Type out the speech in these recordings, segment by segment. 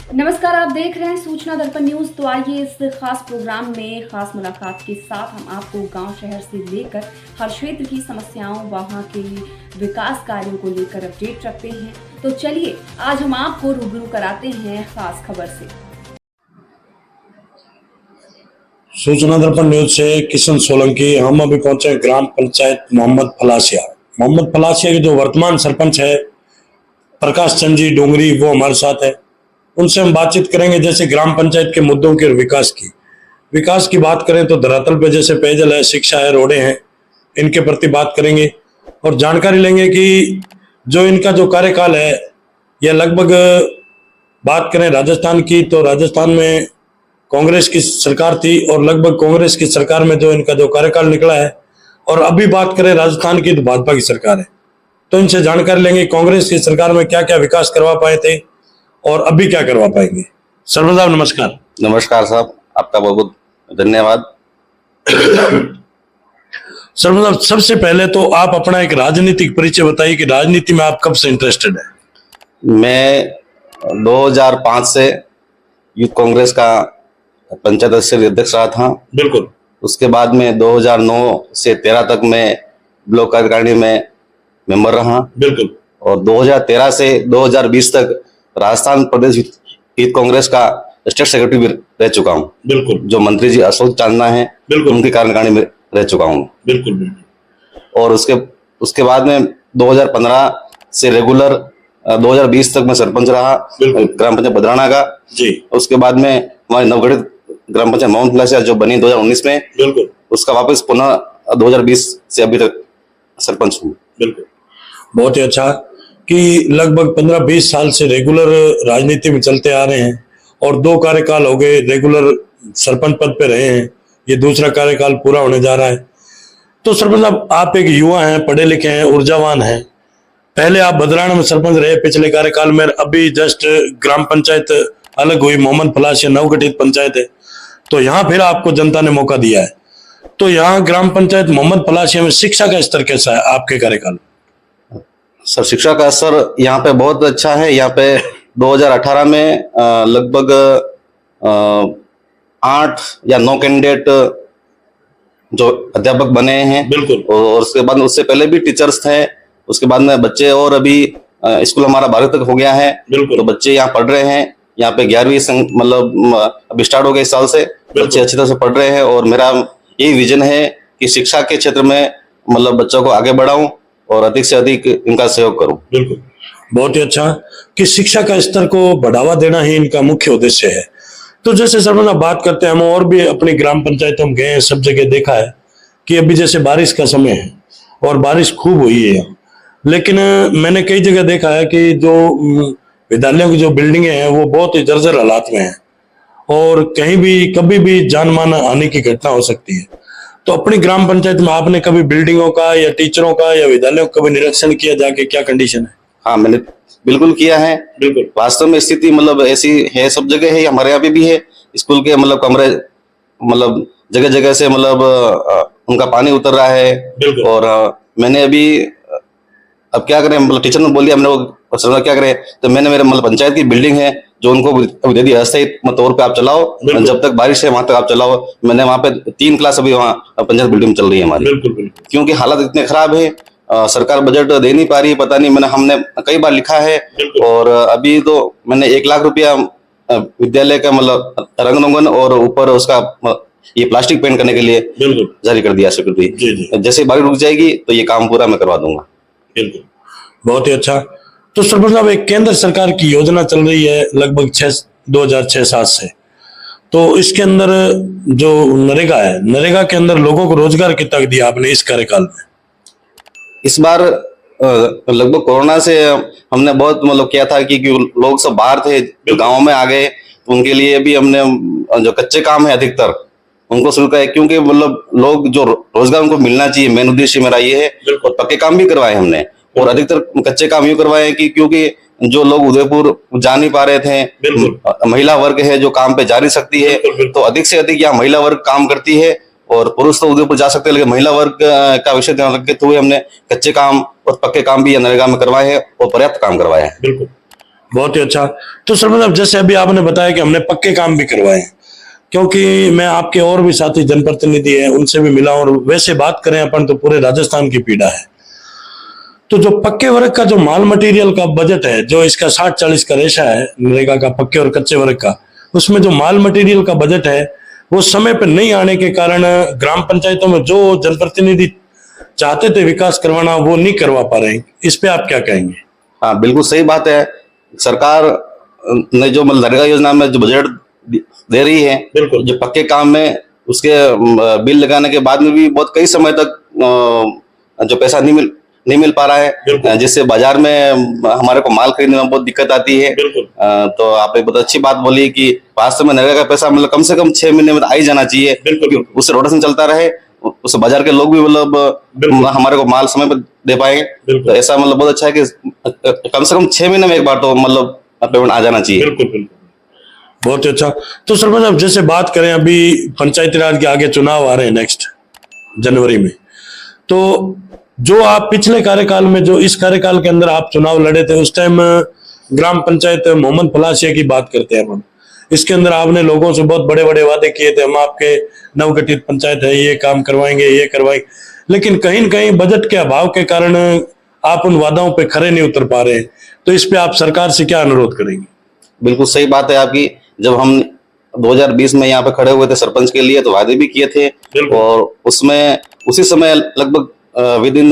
नमस्कार, आप देख रहे हैं सूचना दर्पण न्यूज। तो आइए इस खास प्रोग्राम में खास मुलाकात के साथ हम आपको गांव शहर से लेकर हर क्षेत्र की समस्याओं, वहां के विकास कार्यों को लेकर अपडेट रखते हैं। तो चलिए आज हम आपको रूबरू कराते हैं खास खबर से। सूचना दर्पण न्यूज से किशन सोलंकी। हम अभी पहुंचे ग्राम पंचायत मोहम्मद फलासिया के जो वर्तमान सरपंच है प्रकाश चंद जी डोंगरी, वो हमारे साथ है। उनसे हम बातचीत करेंगे जैसे ग्राम पंचायत के मुद्दों की और विकास की बात करें तो धरातल पे जैसे पेयजल है, शिक्षा है, रोडें हैं, इनके प्रति बात करेंगे और जानकारी लेंगे कि जो इनका जो कार्यकाल है यह लगभग, बात करें राजस्थान की तो राजस्थान में कांग्रेस की सरकार थी और लगभग कांग्रेस की सरकार में जो इनका जो कार्यकाल निकला है, और अभी बात करें राजस्थान की तो भाजपा की सरकार है। तो इनसे जानकारी लेंगे कांग्रेस की सरकार में क्या क्या विकास करवा पाए थे और अभी क्या करवा पाएंगे। सरपंच साहब नमस्कार। नमस्कार साहब, आपका बहुत बहुत धन्यवाद। सरपंच साहब, सबसे पहले तो आप अपना एक राजनीतिक परिचय बताइए कि राजनीति में आप कब से इंटरेस्टेड है। मैं 2005 से यूथ कांग्रेस का पंचायत स्तरीय अध्यक्ष रहा था। बिल्कुल। उसके बाद में 2009 से 13 तक मैं ब्लॉक कार्यकारिणी में मेंबर रहा। बिल्कुल। और 2013 से 2020 तक राजस्थान प्रदेश यूथ कांग्रेस का स्टेट सेक्रेटरी भी रह चुका हूँ। बिल्कुल। जो मंत्री जी अशोक चांदना है, उनकी कार्यकारिणी में रह चुका हूँ। बिल्कुल। और उसके बाद में 2015 से रेगुलर 2020 तक मैं सरपंच रहा ग्राम पंचायत बदराना का जी। उसके बाद में हमारी नवगठित ग्राम पंचायत मोहम्मद फलासिया जो बनी 2019 में, बिल्कुल, उसका वापस पुनः 2020 से अभी तक सरपंच हूँ। बिल्कुल, बहुत ही अच्छा कि लगभग 15-20 साल से रेगुलर राजनीति में चलते आ रहे हैं और 2 कार्यकाल हो गए रेगुलर सरपंच पद पे रहे हैं, ये दूसरा कार्यकाल पूरा होने जा रहा है। तो सरपंच साहब, आप एक युवा हैं, पढ़े लिखे हैं, ऊर्जावान हैं। पहले आप बदराना में सरपंच रहे पिछले कार्यकाल में, अभी जस्ट ग्राम पंचायत अलग हुई, मोहम्मद फलासिया नवगठित पंचायत है, तो यहाँ फिर आपको जनता ने मौका दिया है। तो यहाँ ग्राम पंचायत मोहम्मद फलासिया में शिक्षा का स्तर कैसा है आपके कार्यकाल? सर, शिक्षा का स्तर यहाँ पे बहुत अच्छा है। यहाँ पे 2018 में लगभग 8 या 9 कैंडिडेट जो अध्यापक बने हैं। बिल्कुल। और उसके बाद उससे पहले भी टीचर्स थे, उसके बाद में बच्चे, और अभी स्कूल हमारा 12 तक हो गया है। बिल्कुल। तो बच्चे यहाँ पढ़ रहे हैं। यहाँ पे 11वीं मतलब अभी स्टार्ट हो गए इस साल से। बच्चे अच्छी तरह से पढ़ रहे हैं और मेरा यही विजन है कि शिक्षा के क्षेत्र में मतलब बच्चों को आगे बढ़ाऊं और अधिक से अधिक इनका सहयोग करूं। बिल्कुल, बहुत ही अच्छा कि शिक्षा का स्तर को बढ़ावा देना ही इनका मुख्य उद्देश्य है। तो जैसे सरपंच बात करते हैं, हम और भी अपनी ग्राम पंचायतों में गए हैं, सब जगह देखा है कि अभी जैसे बारिश का समय है और बारिश खूब हुई है यहाँ, लेकिन मैंने कई जगह देखा है कि जो विद्यालयों की जो बिल्डिंगें हैं वो बहुत ही जर्जर हालात में है और कहीं भी कभी भी जान मान आने की घटना हो सकती है। तो अपनी ग्राम पंचायत में आपने कभी बिल्डिंगों का या टीचरों का या विद्यालयों का कभी निरीक्षण किया जाके क्या कंडीशन है? हाँ, मैंने बिल्कुल किया है। बिल्कुल, वास्तव में स्थिति मतलब ऐसी है, सब जगह है, हमारे यहाँ पे भी है। स्कूल के मतलब कमरे मतलब जगह जगह से मतलब उनका पानी उतर रहा है। और मैंने अभी अब क्या करें, मतलब टीचर ने बोल दिया, हमने सर क्या करें, तो मैंने मेरे मतलब पंचायत की बिल्डिंग है जो उनको अभी दे दी अस्थायी तौर पे, आप चलाओ, जब तक बारिश है वहां तक आप चलाओ। मैंने वहां पे 3 क्लास अभी वहाँ पंचायत बिल्डिंग में चल रही है हमारी। बिल्कुल, क्योंकि हालात इतने खराब है, सरकार बजट दे नहीं पा रही है, पता नहीं, हमने कई बार लिखा है। और अभी तो मैंने 1 लाख रुपया विद्यालय का मतलब रंग रोगन और ऊपर उसका ये प्लास्टिक पेंट करने के लिए जारी कर दिया स्वीकृति। जैसे बारिश रुक जाएगी तो ये काम पूरा मैं करवा दूंगा। बिल्कुल, बहुत ही अच्छा। तो सरपंच साहब, एक केंद्र सरकार की योजना चल रही है लगभग 2006-7 से, तो इसके अंदर जो नरेगा है, नरेगा के अंदर लोगों को रोजगार कितना दिया आपने इस कार्यकाल में? इस बार लगभग कोरोना से हमने बहुत मतलब किया था कि लोग सब बाहर थे, गाँव में आ गए, तो उनके लिए भी हमने जो कच्चे काम है अधिकतर उनको शुरू किया, क्योंकि मतलब लोग जो रोजगार उनको मिलना चाहिए, मेन उद्देश्य मेरा ये है। और पक्के काम भी करवाए हमने और अधिकतर कच्चे काम यूं करवाए कि क्योंकि जो लोग उदयपुर जा नहीं पा रहे थे, महिला वर्ग है जो काम पे जा नहीं सकती है, तो अधिक से अधिक यहाँ महिला वर्ग काम करती है। और पुरुष तो उदयपुर जा सकते हैं, लेकिन महिला वर्ग का विषय ध्यान रखते हुए हमने कच्चे काम और पक्के काम भी नरेगा में करवाए हैं और पर्याप्त काम करवाए हैं। बिल्कुल, बहुत ही अच्छा। तो सरपंच साहब, जैसे अभी आपने बताया कि हमने पक्के काम भी करवाए हैं, क्योंकि मैं आपके और भी साथी जनप्रतिनिधि हैं उनसे भी मिला, और वैसे बात करें अपन तो पूरे राजस्थान की पीड़ा है। तो जो पक्के वर्ग का जो माल मटेरियल का बजट है, जो इसका 60-40 का रेशा है नरेगा का पक्के और कच्चे वर्ग का, उसमें जो माल मटेरियल का बजट है वो समय पर नहीं आने के कारण ग्राम पंचायतों में जो जनप्रतिनिधि चाहते थे विकास करवाना वो नहीं करवा पा रहे हैं। इस पे आप क्या कहेंगे? हाँ, बिल्कुल सही बात है। सरकार ने जो नरेगा योजना में जो बजट दे रही है, बिल्कुल, जो पक्के काम में उसके बिल लगाने के बाद में भी बहुत कई समय तक जो पैसा नहीं मिल पा रहा है, जिससे बाजार में हमारे को माल खरीदने में बहुत दिक्कत आती है। तो आप एक बहुत अच्छी बात बोली कि वास्तव में नरेगा का पैसा मतलब कम से कम 6 महीने में आ ही जाना चाहिए, उससे रोटेशन चलता रहे, उस बाजार के लोग भी मतलब हमारे को माल समय पर दे पाए। तो ऐसा मतलब बहुत अच्छा है कि कम से कम 6 महीने में एक बार तो मतलब पेमेंट आ जाना चाहिए। बिल्कुल, बहुत ही अच्छा। तो सरपंच साहब, जैसे बात करें अभी पंचायती राज के आगे चुनाव आ रहे हैं नेक्स्ट जनवरी में, तो जो आप पिछले कार्यकाल में, जो इस कार्यकाल के अंदर आप चुनाव लड़े थे, उस टाइम ग्राम पंचायत मोहम्मद फलासिया की बात करते हैं हम, इसके अंदर आपने लोगों से बहुत बड़े बड़े वादे किए थे, हम आपके नवगठित पंचायत है, ये काम करवाएंगे, ये करवाएंगे, लेकिन कहीं न कहीं बजट के अभाव के कारण आप उन वादाओं पे खरे नहीं उतर पा रहे हैं। तो इस पे आप सरकार से क्या अनुरोध करेंगे? बिल्कुल सही बात है आपकी। जब हम 2020 में यहाँ पे खड़े हुए थे सरपंच के लिए, तो वादे भी किए थे, और उसमें उसी समय लगभग विद इन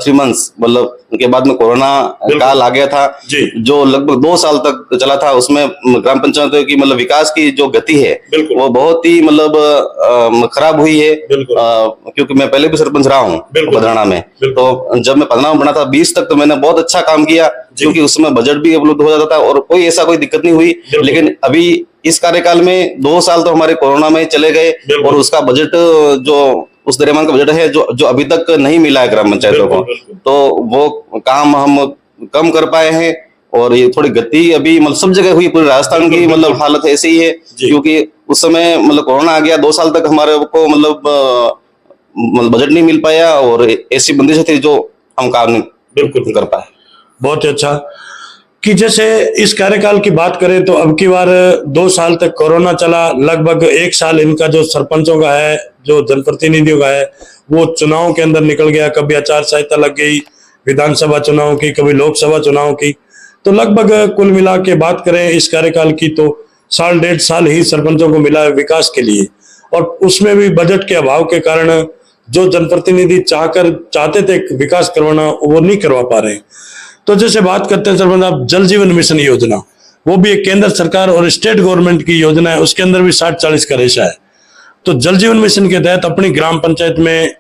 3 months मतलब उनके बाद में कोरोना काल आ गया था, जो लगभग 2 साल तक चला था। उसमें ग्राम पंचायतों की मतलब विकास की जो गति है वो बहुत ही मतलब खराब हुई है, क्योंकि मैं पहले भी सरपंच रहा हूँ पधराना में। तो जब मैं पधराना में बना था 20 तक, तो मैंने बहुत अच्छा काम किया, क्योंकि उसमें बजट भी उपलब्ध हो जाता था और कोई ऐसा कोई दिक्कत नहीं हुई। लेकिन अभी इस कार्यकाल में 2 साल तो हमारे कोरोना में चले गए, और उसका बजट जो उस दरमियान का बजट है जो अभी तक नहीं मिला है ग्राम पंचायतों को, तो वो काम हम कम कर पाए हैं। और ये थोड़ी गति अभी मतलब सब जगह हुई, पूरे राजस्थान की मतलब हालत ऐसी ही है, क्योंकि उस समय मतलब कोरोना आ गया, 2 साल तक हमारे को मतलब बजट नहीं मिल पाया, और ऐसी बंदिशें थी जो हम काम नहीं कर पाए। बहुत अच्छा कि जैसे इस कार्यकाल की बात करें तो अब की बार 2 साल तक कोरोना चला, लगभग 1 साल इनका जो सरपंचों का है, जो जनप्रतिनिधियों का है, वो चुनाव के अंदर निकल गया। कभी आचार संहिता लग गई विधानसभा चुनाव की, कभी लोकसभा चुनाव की, तो लगभग कुल मिला के बात करें इस कार्यकाल की तो 1.5 साल ही सरपंचों को मिला है विकास के लिए, और उसमें भी बजट के अभाव के कारण जो जनप्रतिनिधि चाहते थे विकास करवाना वो नहीं करवा पा रहे। तो जैसे बात करते हैं सरपंच आप, जल जीवन मिशन योजना, वो भी एक केंद्र सरकार और स्टेट गवर्नमेंट की योजना है, उसके अंदर भी 60-40 का रेशा है। तो जल जीवन मिशन के तहत अपनी ग्राम पंचायत में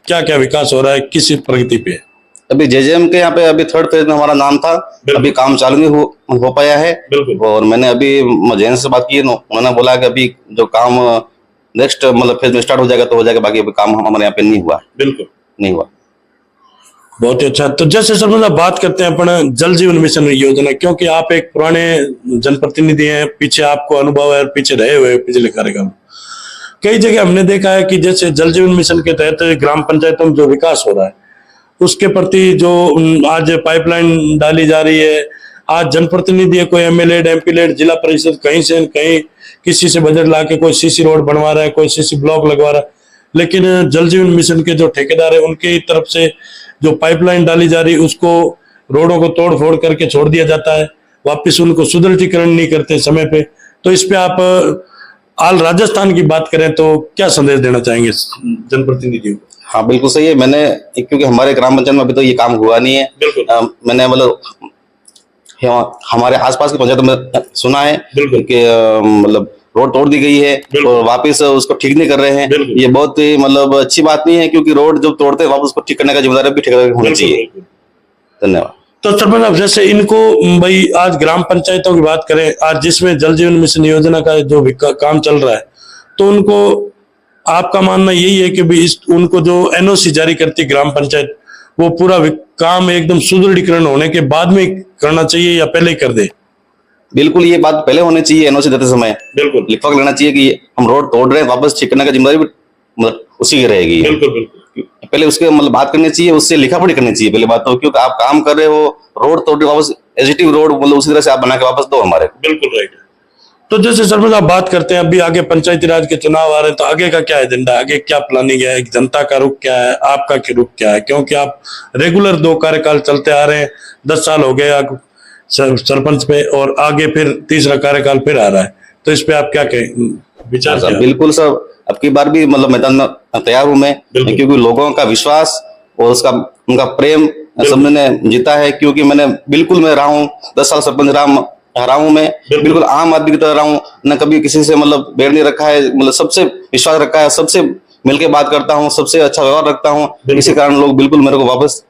क्या क्या विकास हो रहा है, किस प्रगति पे? अभी जेजेएम के यहाँ पे अभी 3rd फेज में हमारा नाम था, अभी काम चालू नहीं हो पाया है। और मैंने अभी जैन से बात की, उन्होंने बोला कि अभी जो काम नेक्स्ट मतलब फेज में स्टार्ट हो जाएगा तो हो जाएगा, बाकी अभी काम हमारे यहाँ पे नहीं हुआ। नहीं हुआ। बहुत ही अच्छा। तो जैसे सरपंच बात करते हैं अपन जल जीवन मिशन योजना, क्योंकि आप एक पुराने जनप्रतिनिधि हैं, पीछे आपको अनुभव है, पीछे रहे हुए पिछले कार्यकाल, कई जगह हमने देखा है कि जैसे जल जीवन मिशन के तहत ग्राम पंचायतों में जो विकास हो रहा है उसके प्रति जो आज पाइपलाइन डाली जा रही है, आज जनप्रतिनिधि कोई एमएलए एमपी जिला परिषद कहीं से कहीं किसी से बजट ला के कोई सीसी रोड बनवा रहा है, कोई सीसी ब्लॉक लगवा रहा है, लेकिन जल जीवन मिशन के जो ठेकेदार है उनकी तरफ से जो पाइपलाइन डाली जा रही उसको रोडों को तोड़ फोड़ करके छोड़ दिया जाता है, वापस उनको सुदृढ़ीकरण नहीं करते समय पे। तो इस पे आप आल राजस्थान की बात करें तो क्या संदेश देना चाहेंगे जनप्रतिनिधियों को? हाँ, बिल्कुल सही है। मैंने क्योंकि हमारे ग्राम पंचायत में अभी तो ये काम हुआ नहीं है, मैंने मतलब हमारे आसपास की पंचायत में सुना है कि मतलब रोड तोड़ दी गई है और वापस उसको ठीक नहीं कर रहे हैं। ये बहुत ही मतलब अच्छी बात नहीं है, क्योंकि रोड जब तोड़ते हैं वापस उसको ठीक करने का जिम्मेदारी भी ठेकेदार होना चाहिए। धन्यवाद। तो सरपंच अब जैसे इनको भाई आज ग्राम पंचायतों की बात करें, आज जिसमें जल जीवन मिशन योजना का जो काम चल रहा है, तो उनको आपका मानना यही है कि भी उनको जो एनओसी जारी करती ग्राम पंचायत वो पूरा काम एकदम सुदृढ़ीकरण होने के बाद में करना चाहिए या पहले ही कर दे? बिल्कुल, ये बात पहले होनी चाहिए। एनओसी देते समय बिल्कुल लिखवा लेना चाहिए कि हम रोड तोड़ रहे हैं, वापस ठीक करने का जिम्मेदारी भी मतलब उसी की रहेगी। बिल्कुल, पहले उसके मतलब बात करनी चाहिए, उससे लिखा पढ़ी करनी चाहिए पहले बात तो, क्योंकि आप काम कर रहे हो, रोड तोड़ वापस एजिटिव रोड मतलब उसी तरह से आप बना के वापस दो हमारे को। बिल्कुल राइट। तो जैसे सरपंच आप बात करते हैं, अभी आगे पंचायती राज के चुनाव आ रहे हैं, तो आगे का क्या एजेंडा है, आगे क्या प्लानिंग है, जनता का रुख क्या है, आपका रुख क्या है? क्योंकि आप रेगुलर 2 कार्यकाल चलते आ रहे हैं, 10 साल हो गए सरपंच पे, और आगे फिर तीसरा कार्यकाल फिर आ रहा है, तो इस पे आप क्या कहें विचार? क्या? बिल्कुल सर, अब की बार भी मतलब मैदान में तैयार हूं मैं, क्योंकि लोगों का विश्वास और उनका प्रेम सब मैंने जीता है। क्योंकि मैं रहा हूँ 10 साल सरपंच रहा हूँ, मैं बिल्कुल आम आदमी की तरह रहा हूँ, न कभी किसी से मतलब बैर नहीं रखा है, मतलब सबसे विश्वास रखा है, सबसे मिलके बात करता हूँ, सबसे अच्छा व्यवहार रखता हूँ, इसी कारण लोग बिल्कुल मेरे को वापस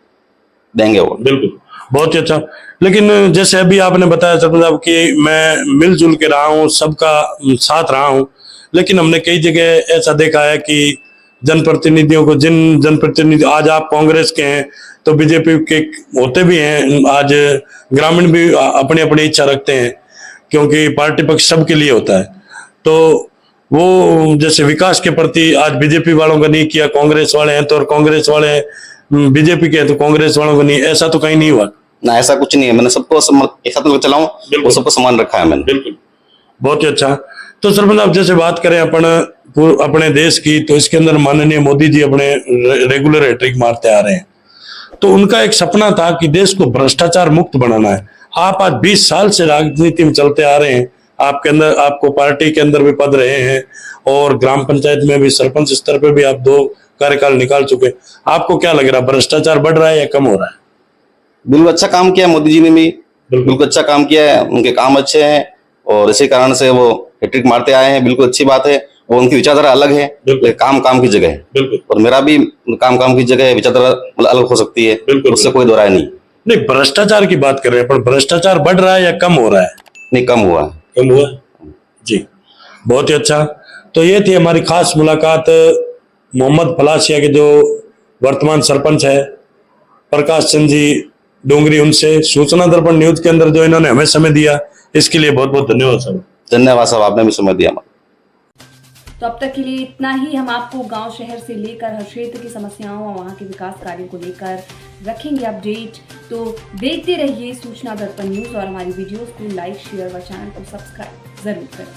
देंगे वो। बिल्कुल, बहुत ही अच्छा। लेकिन जैसे अभी आपने बताया सरपंच साहब कि मैं मिलजुल के रहा हूँ, सबका साथ रहा हूँ, लेकिन हमने कई जगह ऐसा देखा है कि जनप्रतिनिधियों को, जिन जनप्रतिनिधि आज आप कांग्रेस के हैं तो बीजेपी के होते भी हैं, आज ग्रामीण भी अपनी अपनी इच्छा रखते हैं, क्योंकि पार्टी पक्ष सबके लिए होता है। तो वो जैसे विकास के प्रति आज बीजेपी वालों का नहीं किया, कांग्रेस वाले हैं तो, और कांग्रेस वाले बीजेपी के हैं तो कांग्रेस वालों को नहीं, ऐसा तो कहीं नहीं हुआ ना, ऐसा कुछ नहीं है। मैंने सबको एक साथ लेकर चला हूं और सबको समान रखा है मैंने। बिल्कुल, बहुत ही अच्छा। तो सरपंच आप जैसे बात करें अपने देश की, तो इसके अंदर माननीय मोदी जी अपने रेगुलर हैट्रिक मारते आ रहे हैं, तो उनका एक सपना था कि देश को भ्रष्टाचार मुक्त बनाना है। आप आज 20 साल से राजनीति में चलते आ रहे हैं, आपके अंदर, आपको पार्टी के अंदर भी पद रहे हैं, और ग्राम पंचायत में भी सरपंच स्तर पे भी आप 2 कार्यकाल निकाल चुके। आपको क्या लग रहा है, भ्रष्टाचार बढ़ रहा है या कम हो रहा है? बिल्कुल अच्छा काम किया मोदी जी ने भी, बिल्कुल अच्छा काम किया है, उनके काम अच्छे हैं और इसी कारण से वो हैट्रिक मारते आए हैं। बिल्कुल अच्छी बात है, और उनकी विचारधारा अलग है, काम की जगह है, और मेरा भी काम की जगह है, विचारधारा मतलब अलग हो सकती है, उससे कोई दो राय नहीं। नहीं, भ्रष्टाचार की बात कर रहे हैं, पर भ्रष्टाचार बढ़ रहा है या कम हो रहा है? नहीं, कम हुआ है। कम हुआ जी, बहुत ही अच्छा। तो ये थी हमारी खास मुलाकात मोहम्मद फलासिया के जो वर्तमान सरपंच है प्रकाश चंद जी डोंगरी, उनसे सूचना दर्पण न्यूज के अंदर जो इन्होंने हमें समय दिया, इसके लिए बहुत बहुत धन्यवाद साहब। धन्यवाद साहब, आपने भी समय दिया। तो अब तक के लिए इतना ही। हम आपको गांव शहर से लेकर हर क्षेत्र की समस्याओं और वहां के विकास कार्यों को लेकर रखेंगे अपडेट। तो देखते रहिए सूचना दर्पण न्यूज, और हमारी वीडियोस को लाइक, शेयर व चैनल को सब्सक्राइब जरूर करें।